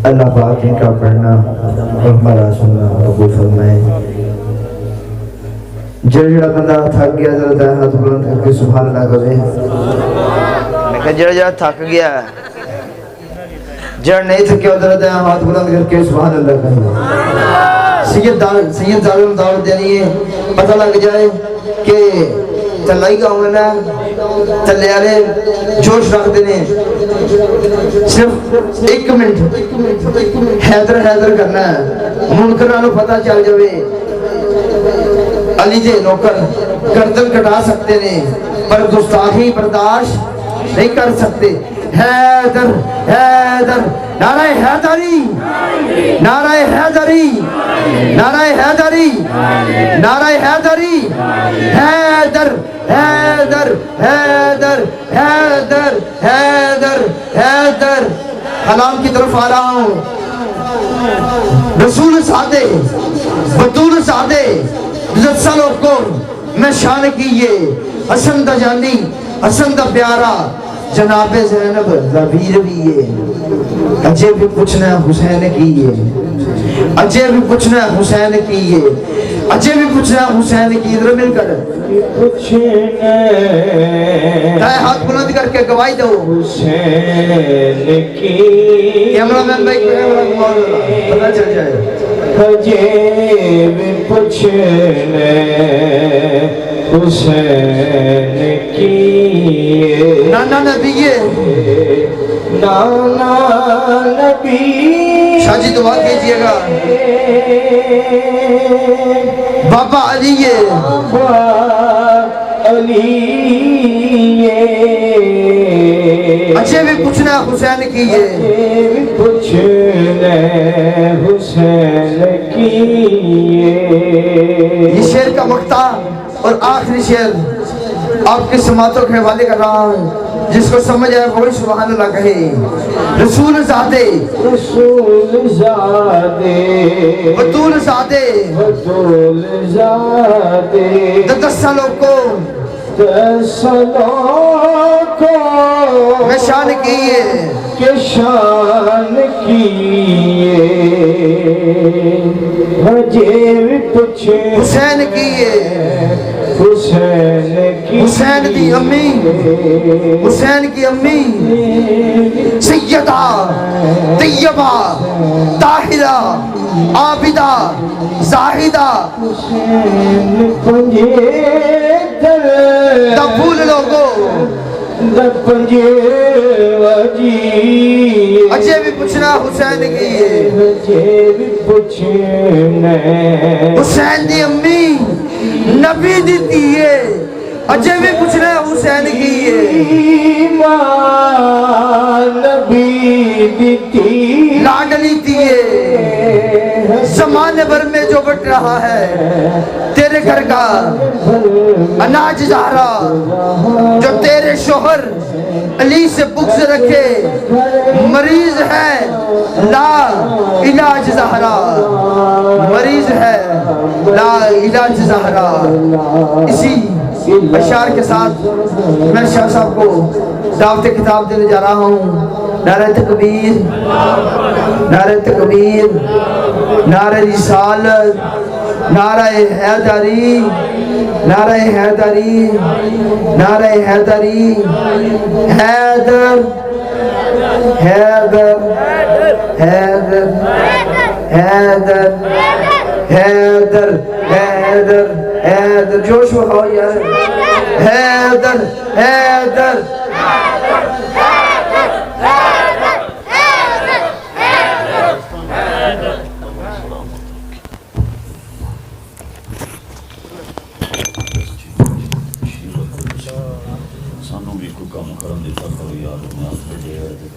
اللہ پاک ان کا پڑھنا اور ہمارا سننا قبول فرمائے۔ جڑا بندہ تھک گیا ذرا ہاتھ بلند کر کے سبحان اللہ کرے۔ میں کہا جڑا تھک گیا جڑ نہیں تھکے ذرا ہاتھ بلند کر کے سبحان اللہ کرے۔ سید ظالم دعوت دینی ہے، پتہ لگ جائے کہ تلائی گاؤں میں نا تلے آرے جوش رکھ دینے، صرف 1 منٹ حیدر حیدر کرنا ہے، منکرانو پتہ چل جاوے علی دے نوکر گردن کٹا سکتے نے پر گستاخی برداشت نہیں کر سکتے۔ حیدر حیدر نعرہ حیدری، نعرہ حیدری، نعرہ حیدری، نعرہ حیدری، حیدر حیدر حیدر حیدر حیدر حیدر۔ حلام کی طرف آ رہا ہوں، رسول سادے بطول سادے عزت سالوں کو میں شان کیے، حسن دا جانی حسن دا پیارا جناب زینب زبیر بھی ہے، اجے بھی پوچھنا حسین کیے، اجے بھی پوچھنا حسین کیے، اجے بھی پوچھنا حسین کی۔ ادھر مل کر دائیں ہاتھ بلند کر کے گواہی دو حسین کی۔ کیمرہ مین بھائی پتہ چل جائے۔ اجے بھی پوچھنا حسین کی، نانا نبی نانا نبی۔ شاہ جی دعا کیجئے گا۔ بابا علی بابا علی، اچھے بھی پوچھنا حسین کی، پوچھنا حسین کی۔ یہ شعر کا مقطع اور آخری شعر آپ کے سماعتوں کے حوالے کر رہا ہوں، جس کو سمجھ آئے وہی سبحان اللہ کہے۔ رسول زادے رسول زادے بطول زادے بطول زادے، 10 سالوں کو 10 سالوں کو میں شان کیے کہ شان کیے، مجھے پوچھے حسین کیے، حسین کی، حسین دی امی، حسین کی امی سیدہ طیبہ طاہرہ عابدہ زاہدہ دبول لوگو دپنجے وجی۔ اچھے بھی پوچھنا حسین کی، اچھے بھی پوچھنا حسین دی امی نبی دیتی ہے، اچھے بھی پوچھنا حسین کی ہے، نبی دیتی لاڈلی دیئے۔ زمانے بھر میں جو بٹ رہا ہے تیرے گھر کا اناج زہرا، جو تیرے شوہر علی سے بغض رکھے، مریض ہے لا علاج زہرا، مریض ہے لا علاج زہرا۔ اسی اشعار کے ساتھ میں شاہ صاحب کو دعوت کتاب دینے جا رہا ہوں۔ نعرہ تکبیر، نعرہ تکبیر، نعرہ رسالت، نعرہ حیدری، نعرہ حیدری، نعرہ حیدری، حیدر حیدر حیدر حیدر حیدر حیدر حیدر، جوش ہو یار، حیدر حیدر سانوں بھی کوئی کام کرن دیتا کرو یار، میں آپ کو دے رہے تھے